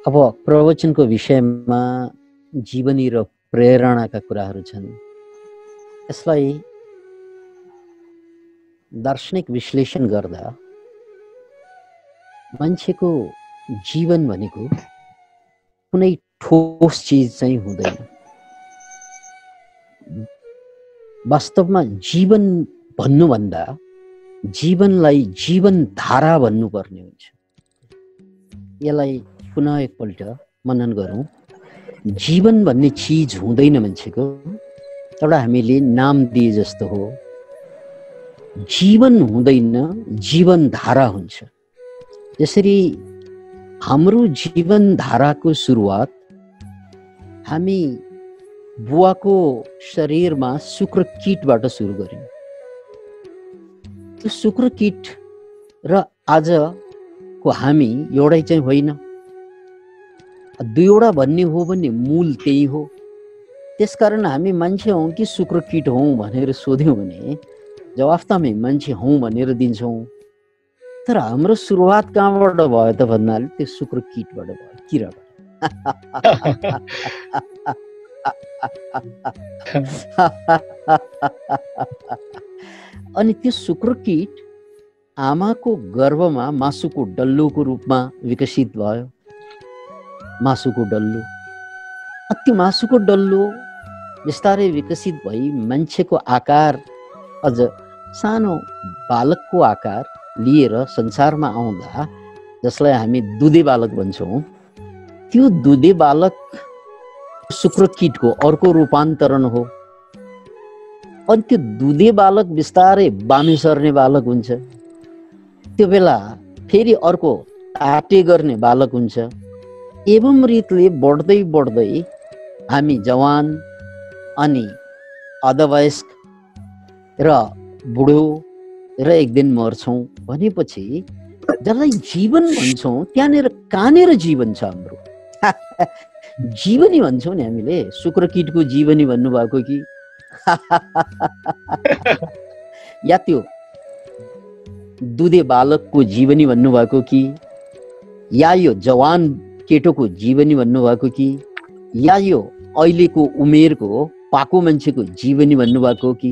अब प्रवचनको विषयमा जीवनी र प्रेरणाका कुराहरू छन्। यसलाई दार्शनिक विश्लेषण गर्दा मान्छेको जीवन भनेको कुनै ठोस चीज चाहिँ हुँदैन। वास्तवमा जीवन भन्नुभन्दा जीवनलाई जीवन धारा भन्नुपर्ने हुन्छ। यसलाई पुनः एकपल्ट मनन गरौँ। जीवन भन्ने चीज हुँदैन मान्छेको, एउटा हामीले नाम दिए जस्तो हो। जीवन हुँदैन, जीवन धारा हुन्छ। जसरी हाम्रो जीवन धाराको सुरुवात हामी बुवाको शरीरमा शुक्रकीटबाट सुरु गर्यौं। त्यो शुक्रकीट र आजको हामी एउटै चाहिँ होइन, दुईवटा भन्ने हो भने मूल त्यही हो। त्यसकारण हामी मान्छे हौं कि शुक्रकीट हौं भनेर सोध्यौं भने जवाफ त हामी मान्छे हौं भनेर दिन्छौं। तर हाम्रो सुरुवात कहाँबाट भयो त भन्नाले त्यो शुक्रकीटबाट भयो, किराबाट। अनि त्यो शुक्रकीट आमाको गर्भमा मासुको डल्लोको रूपमा विकसित भयो। मासुको डल्लो, त्यो मासुको डल्लो बिस्तारै विकसित भई मान्छेको आकार, अझ सानो बालकको आकार लिएर संसारमा आउँदा, जसलाई हामी दुधे बालक भन्छौं, त्यो दुधे बालक शुक्रकीटको अर्को रूपान्तरण हो। अनि त्यो दुधे बालक बिस्तारै बामे सर्ने बालक हुन्छ। त्यो बेला फेरि अर्को आटे गर्ने बालक हुन्छ। एवं रीतिले बढ्दै बढ्दै हामी जवान अनि अधवयस्क र बुढो र एक दिन मर्छौं भनेपछि जसलाई जीवन भन्छौं त्यहाँनिर कहाँनिर जीवन छ हाम्रो? जीवनी भन्छौं नि हामीले। शुक्रकीटको जीवनी भन्नुभएको कि या त्यो दुधे बालकको जीवनी भन्नुभएको कि, या यो जवान केटोको जीवनी भन्नुभएको कि, या यो अहिलेको उमेरको पाको मान्छेको जीवनी भन्नुभएको कि?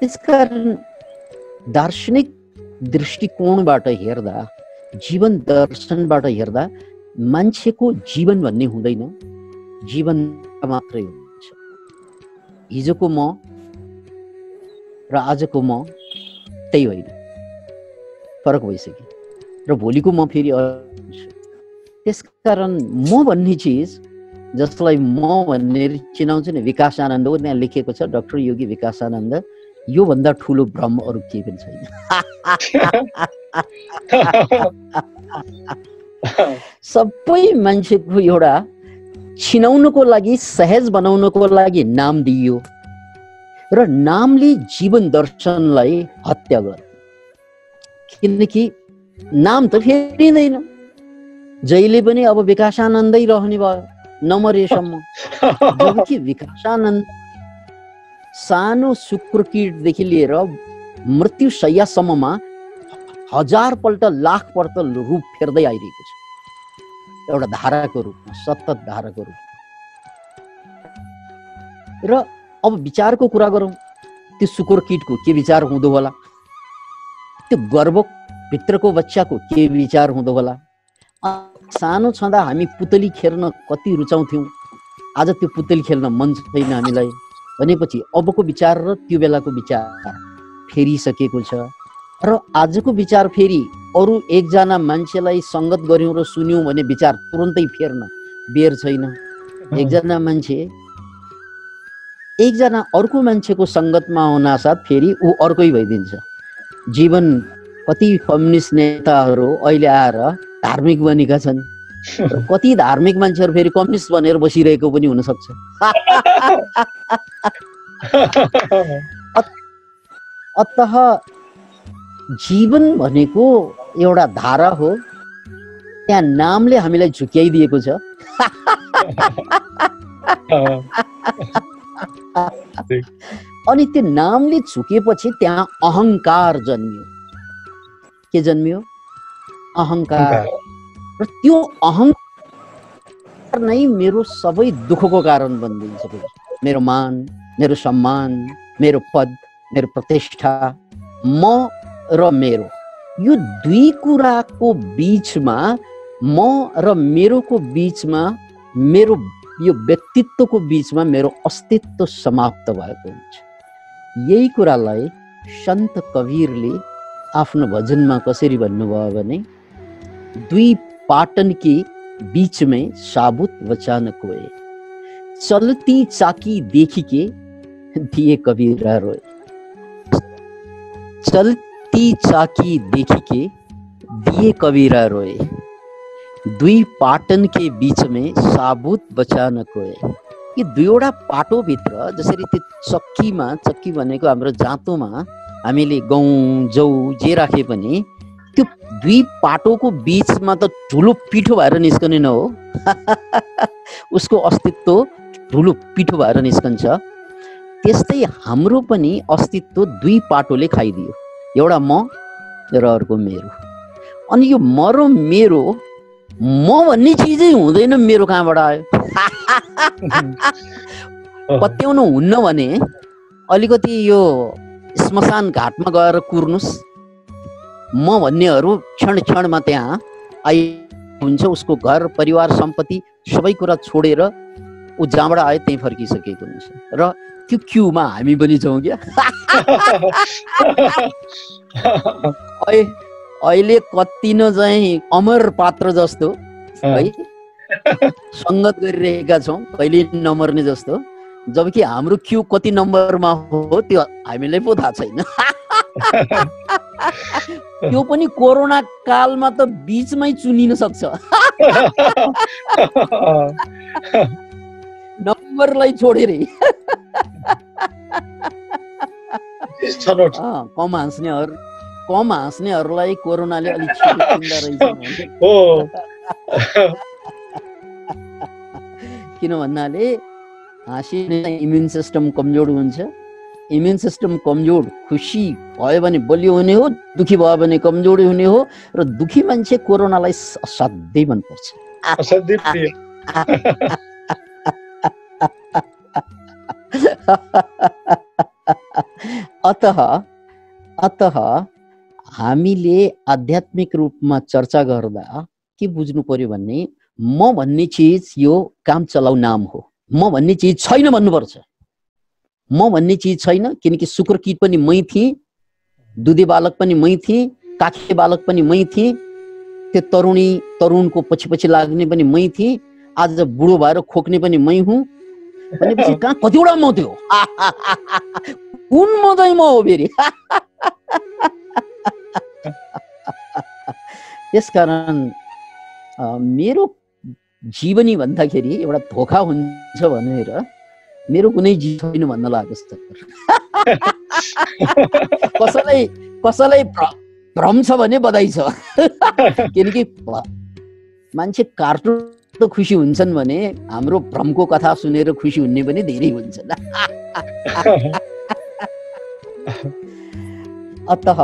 त्यसकारण दार्शनिक दृष्टिकोणबाट हेर्दा, जीवन दर्शनबाट हेर्दा मान्छेको जीवन भन्ने हुँदैन, जीवन मात्रै हुन्छ। हिजोको म र आजको म त्यही होइन, फरक भइसक्यो। र भोलिको म फेरि त्यसकारण म भन्ने चिज जसलाई म भनेर चिनाउँछु नि, विकासानन्द हो। त्यहाँ लेखिएको छ डाक्टर योगी विकासानन्द। यो भन्दा ठुलो भ्रम अरू केही पनि छैन। सबै मान्छेको एउटा छिनाउनको लागि, सहज बनाउनको लागि नाम दिइयो र नामले जीवन दर्शनलाई हत्या गर्यो। किनकि नाम त फेरिँदैन, जहिले पनि अब विकासानन्दै रहने भयो नमरेसम्म। जबकि विकासानन्द सानो शुक्रकीटदेखि लिएर मृत्युशय्यासम्ममा 1000 पल्ट, 1,00,000 पल्ट रूप फेर्दै आइरहेको छ, एउटा धाराको रूपमा, सतत धाराको रूपमा। र अब विचारको कुरा गरौँ, त्यो शुक्रकीटको के विचार हुँदो होला? त्यो गर्भभित्रको बच्चाको के विचार हुँदो होला? सानो छँदा हामी पुतली खेल्न कति रुचाउँथ्यौं, आज त्यो पुतली खेल्न मन छैन हामीलाई भनेपछि अबको विचार र त्यो बेलाको विचार फेरिसकेको छ। र आजको विचार फेरि अरू एकजना मान्छेलाई संगत गर्यौं र सुन्यौं भने विचार तुरन्तै फेर्न बेर छैन। एकजना मान्छे एकजना अर्को मान्छेको संगतमा हुनासाथ फेरि ऊ अर्कै भइदिन्छ। जीवन कति कम्युनिस्ट नेताहरू अहिले आएर धार्मिक बनेका छन्, कति धार्मिक मान्छेहरू फेरि कम्युनिस्ट बनेर बसिरहेको पनि हुन सक्छ। अतः जीवन भनेको एउटा धारा हो, त्यहाँ नामले हामीलाई झुक्याइदिएको छ। अनि त्यो नामले झुकेपछि त्यहाँ अहंकार जन्मियो। के जन्मियो? अहंकार। र त्यो नै मेरो सबै दुःखको कारण बनिदिन्छ फेरि। मेरो मान, मेरो सम्मान, मेरो पद, मेरो प्रतिष्ठा, म र मेरो, यो दुई कुराको बीचमा, म र मेरोको बीचमा, मेरो यो व्यक्तित्वको बीचमा मेरो अस्तित्व समाप्त भएको हुन्छ। यही कुरालाई सन्त कबीरले आफ्नो भजनमा कसरी भन्नुभयो भने, दुई पाटन के बीच में साबुत वचन कोए, चलती चाकी देखी के दिए कबीरा रोए। चलती चाकी देखी के दिए कबीरा रोए, दुई पाटन के बीच में साबुत वचन कोए। यी दुईवटा पाटोभित्र, जसरी त्यो चक्की भनेको हाम्रो जाँतोमा हामीले गहुँ जौ जे राखे पनि त्यो दुई पाटोको बीचमा त ठुलो पिठो भएर निस्कने न हो उसको अस्तित्व ठुलो पिठो भएर निस्कन्छ। त्यस्तै हाम्रो पनि अस्तित्व दुई पाटोले खाइदियो, एउटा म र अर्को मेरो। अनि यो म र मेरो, म भन्ने चिजै हुँदैन, मेरो कहाँबाट आयो? पत्याउनु हुन्न भने अलिकति यो श्मशान घाटमा गएर कुर्नुस्, म भन्नेहरू क्षण क्षणमा त्यहाँ आइ हुन्छ। उसको घर परिवार सम्पत्ति सबै कुरा छोडेर ऊ जहाँबाट आयो त्यहीँ फर्किसकेको हुन्छ र त्यो क्यूमा हामी पनि छौँ क्या। अहिले कति न चाहिँ अमर पात्र जस्तो है सङ्गत गरिरहेका छौँ, कहिले नमर्ने जस्तो, जबकि हाम्रो क्यू कति नम्बरमा हो त्यो हामीलाई पो थाहा छैन। त्यो पनि कोरोना कालमा त बीचमै चुनिन सक्छ। नम्बरलाई छोडेरै कम हाँस्नेहरूलाई कोरोनाले अलिक छिटो चिन्दा रहेछ। किन भन्नाले हाँसिने इम्युन सिस्टम कमजोर हुन्छ। इम्युन सिस्टम कमजोर, खुसी भयो भने बलियो हुने हो, दुखी भयो भने कमजोर हुने हो। र दुखी मान्छे कोरोनालाई असाध्यै मनपर्छ। अतः हामीले आध्यात्मिक रूपमा चर्चा गर्दा के बुझ्नु पर्यो भने, म भन्ने चिज यो काम चलाउ नाम हो। म भन्ने चिज छैन भन्नुपर्छ। म भन्ने चिज छैन, किनकि शुक्र कीट पनि मै थिएँ, दुधे बालक पनि मै थिएँ, काखे बालक पनि मै थिएँ, त्यो तरुणको पछि पछि लाग्ने पनि मै थिएँ, आज बुढो भएर खोक्ने पनि मै हुँ भनेपछि कहाँ कतिवटा म थियो? कुन म चाहिँ म हो फेरि? त्यसकारण मेरो जीवनी भन्दाखेरि एउटा धोका हुन्छ भनेर मेरो कुनै जीव छैन भन्न लाग्छ। कसैलाई भ्रम छ भने बधाई छ। किनकि मान्छे कार्टुन त खुसी हुन्छन् भने हाम्रो भ्रमको कथा सुनेर खुसी हुने पनि धेरै हुन्छन्। अतः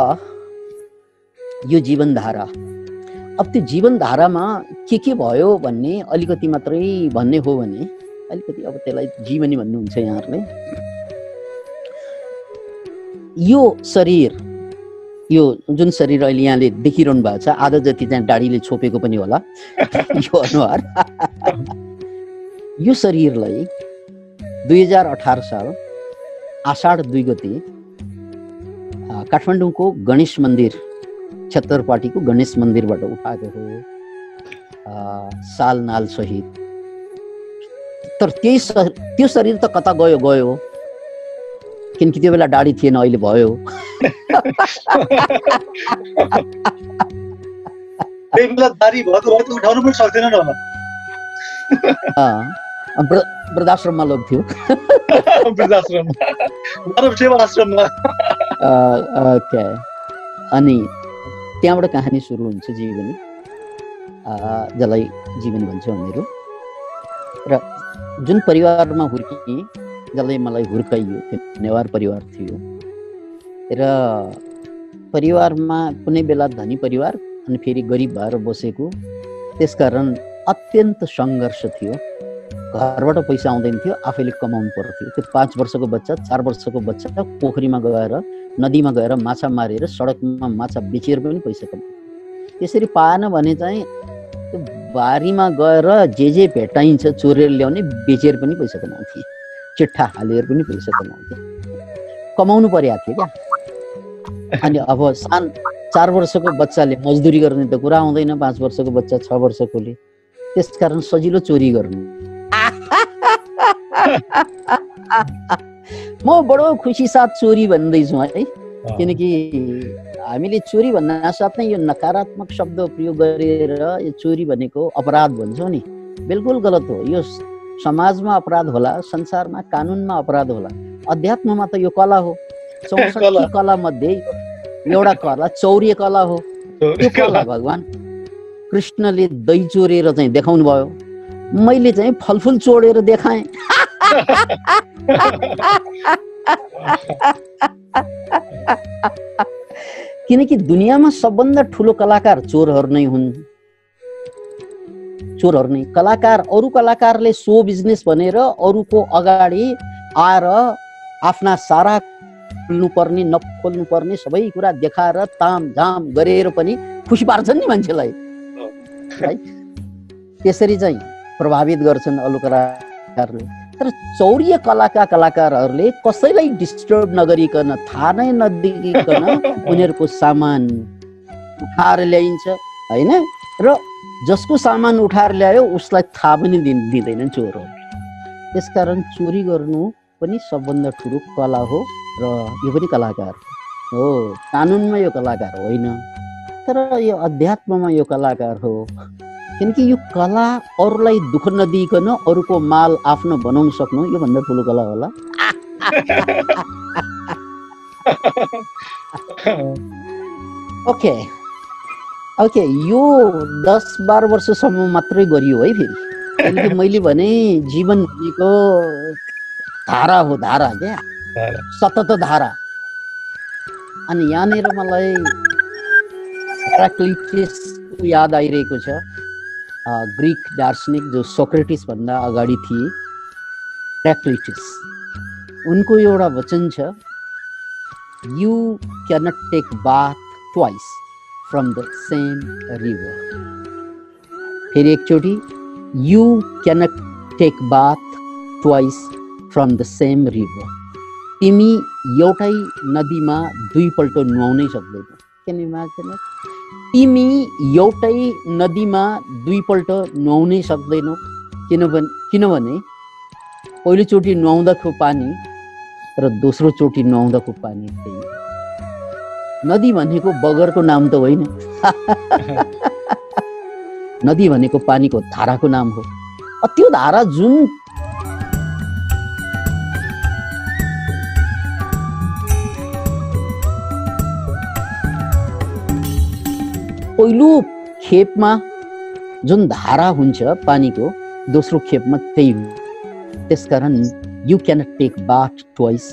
यो जीवनधारा, अब त्यो जीवनधारामा के भयो भन्ने अलिकति मात्रै भन्ने हो भने, अलिकति अब त्यसलाई जीवनी भन्नुहुन्छ यहाँहरूले। यो शरीर, यो जुन शरीर अहिले यहाँले देखिरहनु भएको छ, आधा जति चाहिँ दाढीले छोपेको पनि होला यो अनुहार, यो शरीरलाई 2018 साल आषाढ 2 गते काठमाडौँको गणेश मन्दिर, छत्रपाटीको गणेश मन्दिरबाट उठाएको हो साल नाल सहित। तर त्यो शरीर त कता गयो, किनकि त्यो बेला दाढी थिएन, अहिले भयो। वृद्धाश्रममा लग्थ्यो। अनि त्यहाँबाट कहानी सुरु हुन्छ जीवनी, जसलाई जीवनी भन्छ मेरो। र जुन परिवारमा हुर्किएँ, जसले मलाई हुर्काइयो, त्यो नेवार परिवार थियो। र परिवारमा कुनै बेला धनी परिवार अनि फेरि गरिब भएर बसेको, त्यसकारण अत्यन्त सङ्घर्ष थियो। घरबाट पैसा आउँदैन थियो, आफैले कमाउनु पर्थ्यो। त्यो 5 वर्षको बच्चा 4 वर्षको बच्चा पोखरीमा गएर नदीमा गएर माछा मारेर सडकमा माछा बेचेर पनि पैसा कमाउँथ्यो। त्यसरी पाएन भने चाहिँ त्यो बारीमा गएर जे भेटाइन्छ चोरेर ल्याउने बेचेर पनि पैसा कमाउँथे, चिट्ठा हालेर पनि पैसा कमाउँथे। कमाउनु परेको थियो क्या। अनि अब 4 वर्षको बच्चाले मजदुरी गर्ने त कुरा आउँदैन, 5 वर्षको बच्चा 6 वर्षकोले। त्यसकारण सजिलो चोरी गर्नु। म बडो खुसी साथ चोरी भन्दैछु है, किनकि हामीले चोरी भन्दा साथै यो नकारात्मक शब्द प्रयोग गरेर यो चोरी भनेको अपराध भन्छौँ नि, बिल्कुल गलत हो। यो समाजमा अपराध होला, संसारमा कानुनमा अपराध होला, अध्यात्ममा त यो कला हो। 64 कला मध्ये एउटा कला चौर्य कला हो। त्यो कला भगवान कृष्णले दही चोरेर चाहिँ देखाउनु भयो, मैले चाहिँ फलफुल चोरेर देखाएँ। किनकि दुनियाँमा सबभन्दा ठुलो कलाकार चोरहरू नै हुन्। चोरहरू नै कलाकार। अरू कलाकारले सो बिजनेस भनेर अरूको अगाडि आएर आफ्ना सारा खोल्नु पर्ने नखोल्नु पर्ने सबै कुरा देखाएर तामझाम गरेर पनि खुसी पार्छन् नि मान्छेलाई है। त्यसरी चाहिँ प्रभावित गर्छन् अरू कलाकारले। तर चौर्य कलाका कलाकारहरूले कसैलाई डिस्टर्ब नगरिकन, थाहा नै नदिइकन उनीहरूको सामान उठाएर ल्याइन्छ होइन, र जसको सामान उठाएर ल्यायो उसलाई थाहा पनि दिँदैनन् चोरहरू। त्यसकारण चोरी गर्नु पनि सबभन्दा ठुलो कला हो र यो पनि कलाकार हो। कानुनमा यो कलाकार होइन, तर यो अध्यात्ममा यो कलाकार हो। किनकि यो कला अरूलाई दुःख नदिइकन अरूको माल आफ्नो बनाउन सक्नु यो भन्दा ठुलो कला होला। ओके ओके, यो 10-12 वर्षसम्म मात्रै गरियो है फेरि। किनकि मैले भने जीवन भनेको धारा हो, धारा क्या, सतत धारा। अनि यहाँनिर मलाई हेराक्लिटस याद आइरहेको छ, ग्रिक दार्शनिक जो सोक्रेटिस भन्दा अगाडि थिए, हेराक्लिटस। उनको एउटा वचन छ, you cannot take bath twice from the same river. फेरि एकचोटि, you cannot take bath twice from the same river. तिमी एउटै नदीमा दुईपल्ट नुहाउनै सक्दैनौ। Can you imagine it? तिमी एउटै नदीमा दुईपल्ट नुहाउनै सक्दैनौ। किनभने पहिलोचोटि नुहाउँदाको पानी र दोस्रो चोटि नुहाउँदाको पानी त्यही। नदी भनेको बगरको नाम त होइन। नदी भनेको पानीको धाराको नाम हो। त्यो धारा जुन पहिलो खेपमा जुन धारा हुन्छ पानीको, दोस्रो खेपमा त्यही हो। त्यसकारण you cannot take bath twice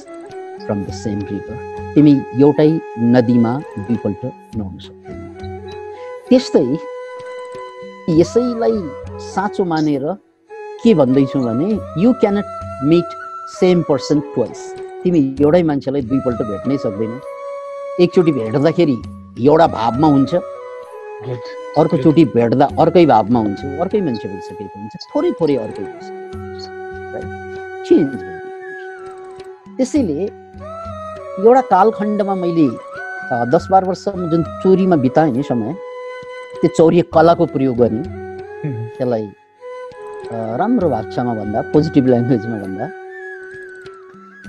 from the same river. तिमी एउटै नदीमा दुईपल्ट नुहाउन सक्दैनौ। त्यस्तै यसैलाई साँचो मानेर के भन्दैछु भने, you cannot meet same person twice. तिमी एउटै मान्छेलाई दुईपल्ट भेट्नै सक्दैनौ। एकचोटि भेट्दाखेरि एउटा भावमा हुन्छ, अर्कोचोटि भेट्दा अर्कै भावमा हुन्छ, अर्कै मान्छे भइसकेको हुन्छ, थोरै थोरै अर्कै हुन्छ। चेन्ज। त्यसैले एउटा कालखण्डमा मैले 10-12 वर्षमा जुन चोरीमा बिताएँ नि समय, त्यो चौर्य कलाको प्रयोग गरेँ। त्यसलाई राम्रो भाषामा भन्दा, पोजिटिभ ल्याङ्ग्वेजमा भन्दा।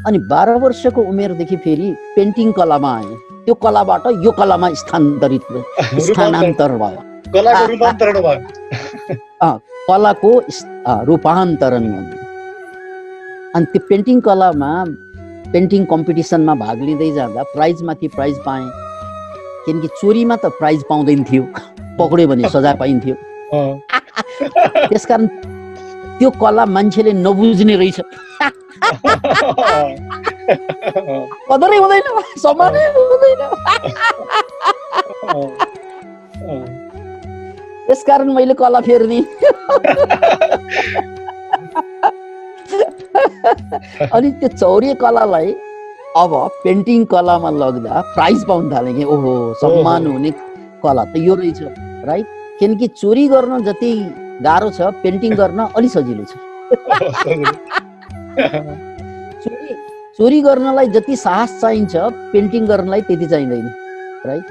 अनि 12 वर्षको उमेरदेखि फेरि पेन्टिङ कलामा आएँ। त्यो कलाबाट यो कलामा स्थानान्तर भयो। कलाको रूपान्तरण भयो। अनि त्यो पेन्टिङ कलामा, पेन्टिङ कम्पिटिसनमा भाग लिँदै जाँदा प्राइजमाथि प्राइज पाएँ। किनकि चोरीमा त प्राइज पाउँदैन थियो, पक्रियो भने सजाय पाइन्थ्यो। त्यसकारण त्यो कला मान्छेले नबुझ्ने रहेछ। कदरै हुँदैन, सम्मानै हुँदैन। त्यसकारण मैले कला फेर्ने। अनि त्यो चौर्य कलालाई अब पेन्टिङ कलामा लग्दा प्राइज पाउन थाले कि ओहो सम्मान हुने कला त यो रहेछ, राइट? किनकि चोरी गर्न जति गाह्रो छ पेन्टिङ गर्न अलि सजिलो छ। चोरी गर्नलाई जति साहस चाहिन्छ पेन्टिङ गर्नलाई त्यति चाहिँदैन, राइट?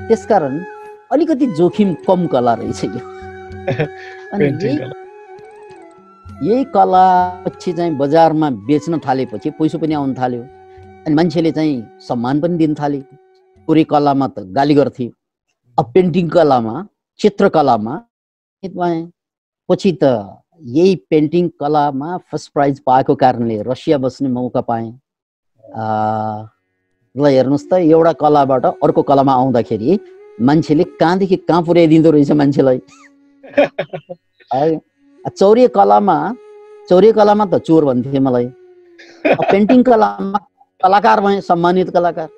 त्यसकारण अलिकति जोखिम कम कला रहेछ यो। अनि यही कला पछि चाहिँ बजारमा बेच्न थालेपछि पैसा पनि आउन थाल्यो, अनि मान्छेले चाहिँ सम्मान पनि दिन थाले। पुरै कलामा त गाली गर्थे, अब पेन्टिङ कलामा, चित्रकलामा पछि त यही पेन्टिङ कलामा फर्स्ट प्राइज पाएको कारणले रसिया बस्ने मौका पाएँ। ल हेर्नुहोस् त, एउटा कलाबाट अर्को कलामा आउँदाखेरि मान्छेले कहाँदेखि कहाँ पुर्याइदिँदो रहेछ मान्छेलाई। चौर्य कलामा त चोर भन्थे मलाई, पेन्टिङ कलामा कलाकार भए, सम्मानित कलाकार,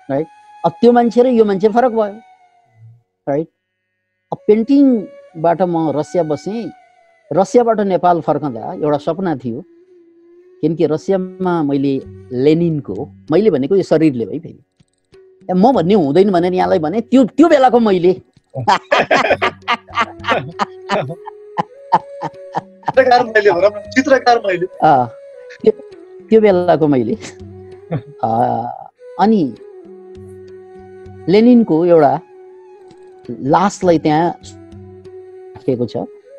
राइट? अब त्यो मान्छे र यो मान्छे फरक भयो, राइट? अब पेन्टिङबाट म रसिया बसेँ, रसियाबाट नेपाल फर्कँदा एउटा सपना थियो। किनकि रसियामा मैले लेनिनको, मैले भनेको यो शरीरले है फेरि, म भन्ने हुँदैन भनेर यहाँलाई भने, त्यो बेलाको मैले त्यो बेलाको मैले अनि लेनिनको एउटा लासलाई त्यहाँ राखेको छ,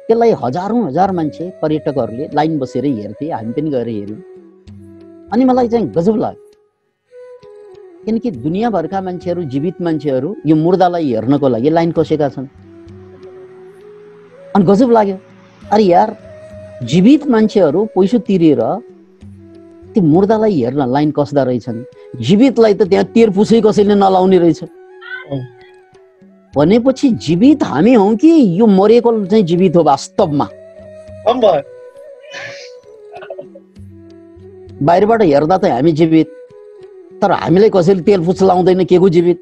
त्यसलाई हजारौं हजार मान्छे पर्यटकहरूले लाइन बसेर हेर्थे, हामी पनि गएर हेर्यौँ। अनि मलाई चाहिँ गजब लाग्यो, किनकि दुनियाँभरका मान्छेहरू, जीवित मान्छेहरू यो मुर्दालाई हेर्नको लागि लाइन कसेका छन्। अनि गजब लाग्यो, अरे यार जीवित मान्छेहरू पैसा तिरेर त्यो मुर्दालाई हेर्न लाइन कस्दा रहेछन्, जीवितलाई त त्यहाँ तेर पुछै कसैले नलाउने रहेछ। भनेपछि जीवित हामी हौं कि यो मरेको चाहिँ जीवित हो वास्तवमा? बाहिरबाट हेर्दा त हामी जीवित, तर हामीलाई कसैले तेल पुछ लाउँदैन के को जीवित।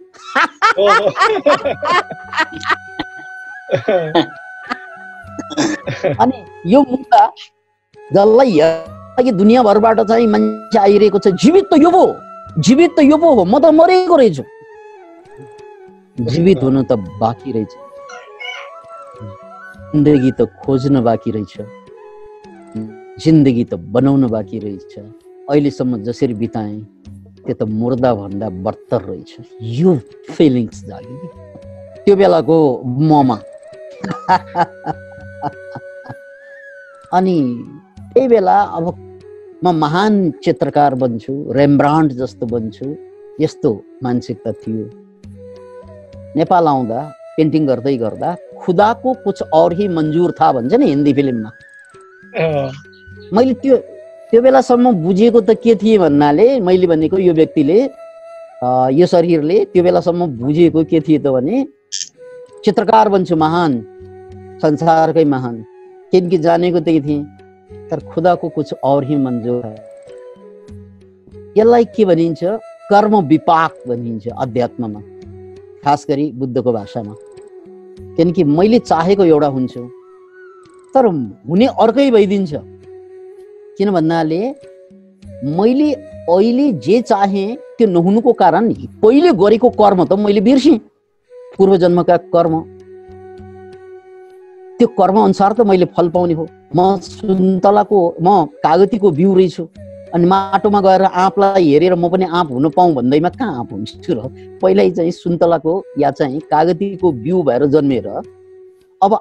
अनि यो मुद्दा जसलाई कि दुनियाँभरबाट चाहिँ मान्छे आइरहेको छ, जीवित त यो पो, जीवित त यो पो हो, म त मरेको रहेछु। जीवित हुनु त बाँकी रहेछ, जिन्दगी त खोज्न बाँकी रहेछ, जिन्दगी त बनाउन बाँकी रहेछ। अहिलेसम्म जसरी बिताएँ त्यो त मुर्दा भन्दा बदतर रहेछ। यो फिलिङ्स जाग्यो त्यो बेलाको ममा। अनि त्यही बेला अब म महान चित्रकार बन्छु, रेम्ब्रान्ड जस्तो बन्छु, यस्तो मानसिकता थियो। नेपाल आउँदा पेन्टिङ गर्दै गर्दा खुदा को कुछ और ही मंजूर था भन्छ नि हिन्दी फिल्ममा। मैले त्यो बेलासम्म बुझेको त के थिए भन्नाले, मैले भनेको यो व्यक्तिले, यो शरीरले त्यो बेलासम्म बुझेको के थिए त भने चित्रकार बन्छु, महान, संसारकै महान, किनकि जानेको त्यही थिए। तर खुदा को कुछ और ही मंजूर है। यसलाई के भनिन्छ? कर्म विपाक भनिन्छ अध्यात्ममा, खास गरी बुद्धको भाषामा। किनकि मैले चाहेको एउटा हुन्छु तर हुने अर्कै भइदिन्छ। किन भन्नाले मैले अहिले जे चाहे त्यो नहुनुको कारण पहिले गरेको कर्म त मैले बिर्सेँ, पूर्व जन्मका कर्म। त्यो कर्म अनुसार त मैले फल पाउने हो। म सुन्तलाको, म कागतीको बिउ रहेछु, अनि माटोमा गएर आँपलाई हेरेर म पनि आँप हुन पाऊँ भन्दैमा कहाँ आँप हुन्छु र? पहिल्यै चाहिँ सुन्तलाको या चाहिँ कागतीको बिउ भएर जन्मेर अब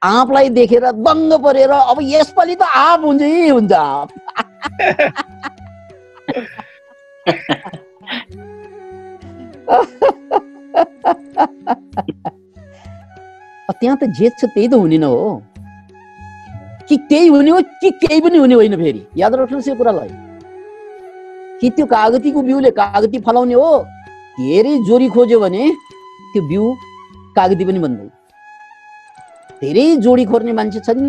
आँपलाई देखेर दङ्ग परेर अब यसपालि त आँप हुन्छ है हुन्छ आँप। त्यहाँ त जे छ त्यही त हुने न हो कि त्यही हुने हो कि केही पनि हुने होइन। फेरि याद राख्नुहोस् यो कुरालाई, कि त्यो कागतीको बिउले कागती फलाउने हो, धेरै जोरी खोज्यो भने त्यो बिउ कागती पनि बन्दैन। धेरै जोडी खोज्ने मान्छे छन्,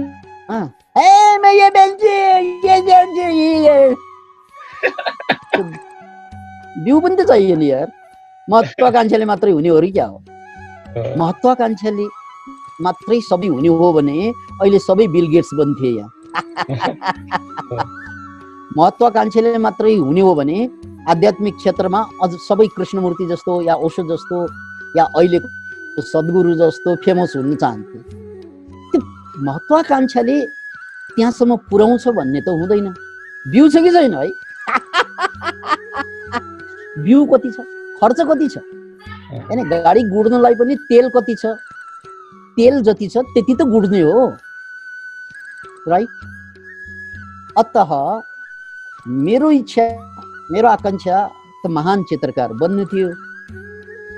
बिउ पनि त चाहियो नि यार, महत्वाकांक्षाले मात्रै हुने हो र क्या हो? महत्वाकांक्षाले मात्रै सबै हुने हो भने अहिले सबै बिल गेट्स बन्थे यहाँ। महत्वाकांक्षाले मात्रै हुने हो भने आध्यात्मिक क्षेत्रमा अझ सबै कृष्णमूर्ति जस्तो या ओशो जस्तो या अहिलेको सद्गुरु जस्तो फेमस हुन चाहन्थे। त्यो महत्वाकांक्षाले त्यहाँसम्म पुर्याउँछ भन्ने त हुँदैन। भ्यू छ कि छैन है? भ्यू कति छ, खर्च कति छ, हैन? गाडी गुड्नलाई पनि तेल कति छ, तेल जति छ त्यति त गुड्ने हो, राइट? अतः मेरो इच्छा, मेरो आकांक्षा त महान चित्रकार बन्नु थियो,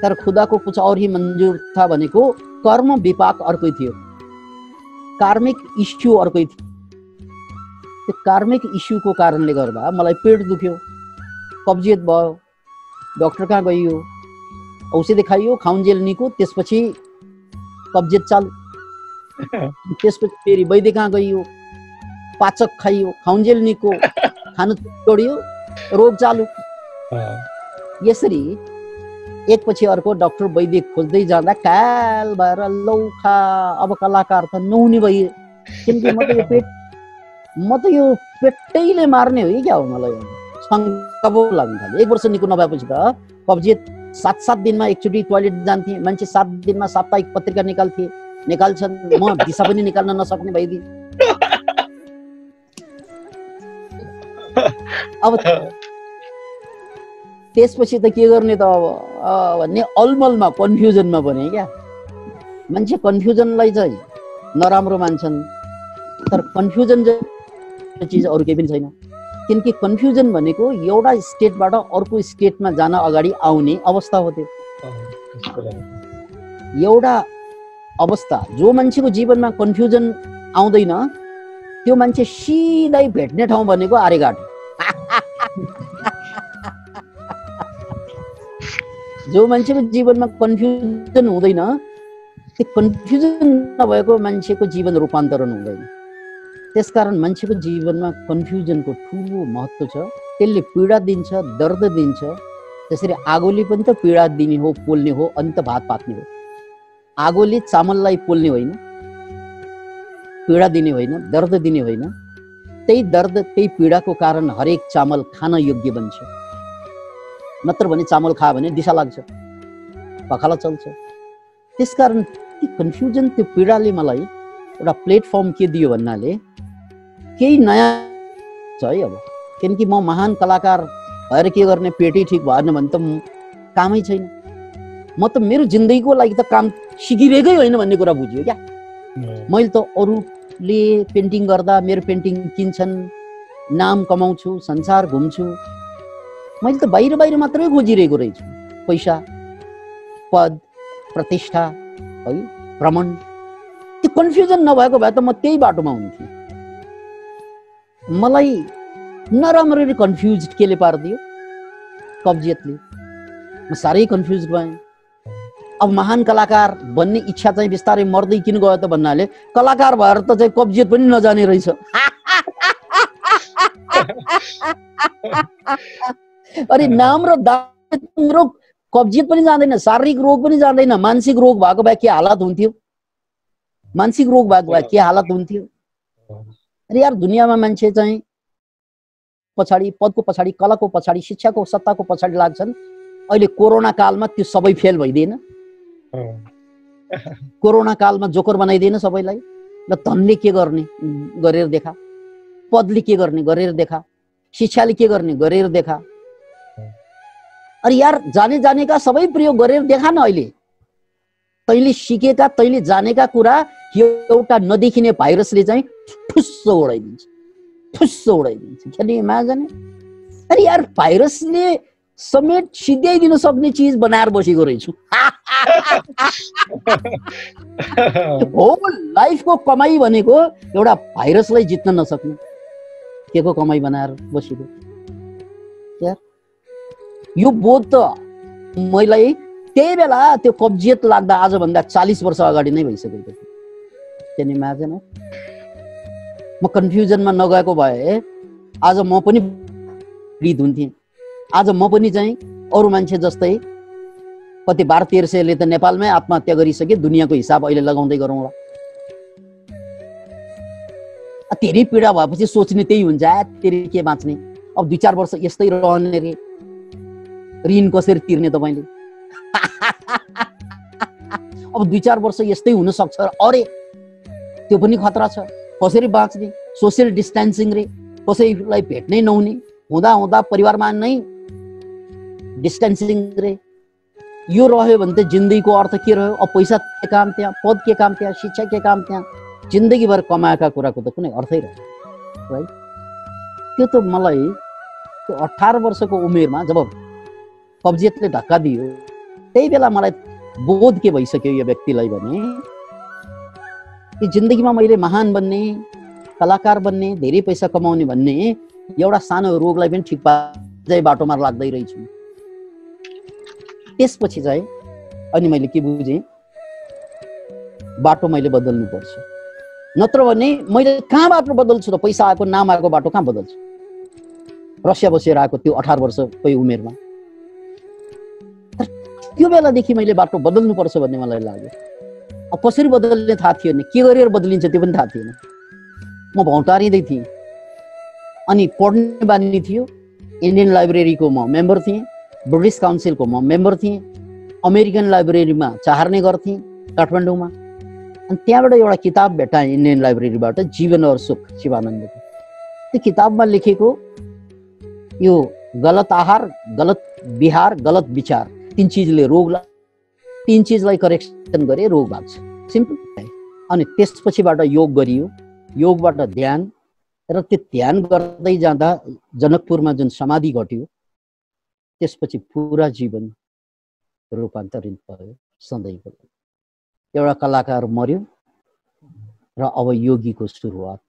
तर खुदाको कुछ और ही मंजूर था भनेको कर्म विपाक अर्कै थियो, कार्मिक इस्यु अर्कै थियो। त्यो कार्मिक इस्युको कारणले गर्दा मलाई पेट दुख्यो, कब्जियत भयो, डाक्टर कहाँ गइयो, औषधि खाइयो, खाउन्जेल निको, त्यसपछि कब्जियत चालु, त्यसपछि फेरि वैद्य कहाँ गइयो, पाचक खाइयो, खाउन्जेल निको, खानु छोडियो, रोग चालु। यसरी एकपछि अर्को डाक्टर वैद्य खोज्दै जाँदा काल भएर लौखा अब कलाकार त नहुने भइयो। किनकि म त यो पेटैले मार्ने हो कि क्या हो, मलाई शङ्का पो लाग्न थाल्यो। 1 वर्ष निको नभएपछि त कब्जियत 7 दिनमा एकचोटि टोयलेट जान्थे मान्छे, 7 दिनमा साप्ताहिक पत्रिका निकाल्छन्, म दिशा पनि निकाल्न नसक्ने भइदिए। अब त्यसपछि त के गर्ने त अब भन्ने अलमलमा, कन्फ्युजनमा बने क्या। मान्छे कन्फ्युजनलाई चाहिँ नराम्रो मान्छन्, तर कन्फ्युजन चिज अरू केही पनि छैन। किनकि कन्फ्युजन भनेको एउटा स्टेटबाट अर्को स्टेटमा जान अगाडि आउने अवस्था हो। त्यो एउटा अवस्था जो मान्छेको जीवनमा कन्फ्युजन आउँदैन त्यो मान्छे सिधै भेट्ने ठाउँ भनेको आर्यघाट। जो मान्छेको जीवनमा कन्फ्युजन हुँदैन, त्यो कन्फ्युजन नभएको मान्छेको जीवन रूपान्तरण हुँदैन। त्यसकारण मान्छेको जीवनमा कन्फ्युजनको ठुलो महत्त्व छ। त्यसले पीडा दिन्छ, दर्द दिन्छ। त्यसरी आगोले पनि त पीडा दिने हो, पोल्ने हो, अनि त भात पाक्ने हो। आगोले चामललाई पोल्ने होइन, पीडा दिने होइन, दर्द दिने होइन। त्यही दर्द, त्यही पीडाको कारण हरेक चामल खान योग्य बन्छ। नत्र भने चामल खायो भने दिशा लाग्छ, पखाला चल्छ। त्यसकारण त्यो कन्फ्युजन, त्यो पीडाले मलाई एउटा प्लेटफर्म के दियो भन्नाले केही नयाँ छ है। अब किनकि म महान कलाकार भएर के गर्ने, पेटै ठिक भएन भने त कामै छैन। म त मेरो जिन्दगीको लागि त काम सिकिरहेकै होइन भन्ने कुरा बुझ्यो क्या। मैले त अरूले पेन्टिङ गर्दा मेरो पेन्टिङ किन्छन्, नाम कमाउँछु, संसार घुम्छु। मैले त बाहिर बाहिर मात्रै खोजिरहेको रहेछु, पैसा, पद, प्रतिष्ठा, है, भ्रमण। त्यो कन्फ्युजन नभएको भए त म त्यही बाटोमा हुन्थेँ। मलाई नराम्ररी कन्फ्युज केले पारिदियो, कब्जियतले। म साह्रै कन्फ्युज भएँ। अब महान कलाकार बन्ने इच्छा चाहिँ बिस्तारै मर्दै किन गयो त भन्नाले कलाकार भएर त चाहिँ कब्जियत पनि नजाने रहेछ। अरे नाम र दाम, कब्जियत पनि जाँदैन, शारीरिक रोग पनि जाँदैन, मानसिक रोग भएको भए के हालत हुन्थ्यो, मानसिक रोग भएको भए के हालत हुन्थ्यो। अरे यार, दुनियाँमा मान्छे चाहिँ पछाडि, पदको पछाडि, कलाको पछाडि, शिक्षाको, सत्ताको पछाडि लाग्छन्। अहिले कोरोना कालमा त्यो सबै फेल भइदिएन? कोरोना कालमा जोकर बनाइदिएन सबैलाई? ल धनले के गर्ने गरेर देखा, पदले के गर्ने गरेर देखा, शिक्षाले के गर्ने गरेर देखा। अरे यार, जानेका सबै प्रयोग गरेर देखा न। अहिले तैँले सिकेका, तैँले जानेका कुरा एउटा नदेखिने भाइरसले चाहिँ ठुस्स उडाइदिन्छ, ठुस्स उडाइदिन्छ। Can you imagine? अरे यार, भाइरसले समेत सिध्याइदिन सक्ने चिज बनाएर बसेको रहेछु। होल लाइफको कमाई भनेको एउटा भाइरसलाई जित्न नसक्ने के को कमाई बनाएर बसेको। यार, यो बोध त मलाई त्यही बेला त्यो कब्जियत लाग्दा आजभन्दा 40 वर्ष अगाडि नै भइसकेको थियो। Can you imagine? म कन्फ्युजनमा नगएको भए आज म पनि फ्री हुन्थेँ। आज म पनि चाहिँ अरू मान्छे जस्तै कति भारतीयले त नेपालमै आत्महत्या गरिसके, दुनियाँको हिसाब अहिले लगाउँदै गरौँला। धेरै पीडा भएपछि सोच्ने त्यही हुन्छ, तेरि के बाँच्ने, अब 2-4 वर्ष यस्तै रहने रे, ऋण कसरी तिर्ने तपाईले? अब 2-4 वर्ष यस्तै हुन सक्छ, अरे त्यो पनि खतरा छ, कसरी बाँच्ने? सोशल डिस्टेन्सिङ रे, कसैलाई भेट्नै नहुने, हुँदा हुँदा परिवारमा नै डिस्टेन्सिङ रे। यो रह्यो भने त जिन्दगीको अर्थ के रह्यो? अब पैसा के काम त्यहाँ, पद के काम त्यहाँ, शिक्षा के काम त्यहाँ, जिन्दगीभर कमाएका कुराको त कुनै अर्थै रहेन, राइट? त्यो त मलाई त्यो 18 वर्षको उमेरमा जब कब्जियतले धक्का दियो, त्यही बेला मलाई बोध के भइसक्यो यो व्यक्तिलाई भने कि जिन्दगीमा मैले महान बन्ने, कलाकार बन्ने, धेरै पैसा कमाउने भन्ने एउटा सानो रोगलाई पनि ठिक पार्दै बाटोमा लाग्दै रहेछु। त्यसपछि चाहिँ अनि मैले के बुझेँ, बाटो मैले बदल्नु पर्छ, नत्र भने मैले कहाँ बाटो बदल्छु त? पैसा आएको, नाम आएको बाटो कहाँ बदल्छु? रसिया बसेर आएको त्यो 18 वर्षकै उमेरमा। त्यो बेलादेखि मैले बाटो बदल्नु पर्छ भन्ने मलाई लाग्यो। अब कसरी बदल्ने थाहा थिएन, के गरेर बदलिन्छ त्यो पनि थाहा थिएन। म भौतारिँदै थिएँ। अनि पढ्ने बानी थियो, इन्डियन लाइब्रेरीको म मेम्बर थिएँ, ब्रिटिस काउन्सिलको म मेम्बर थिएँ, अमेरिकन लाइब्रेरीमा चाहर्ने गर्थेँ काठमाडौँमा। अनि त्यहाँबाट एउटा किताब भेटाएँ इन्डियन लाइब्रेरीबाट, जीवन और सुख, शिवानन्दको। त्यो किताबमा लेखेको यो गलत आहार, गलत विहार, गलत विचार, 3 चिजले रोगलाई, 3 चिजलाई करेक्सन गरे रोग भाग्छ, सिम्पल। अनि त्यसपछिबाट योग गरियो, योगबाट ध्यान, र त्यो ध्यान गर्दै जाँदा जनकपुरमा जुन समाधि घट्यो, त्यसपछि पुरा जीवन रूपान्तरित भयो सधैँको। एउटा कलाकार मर्यो र अब योगीको सुरुवात।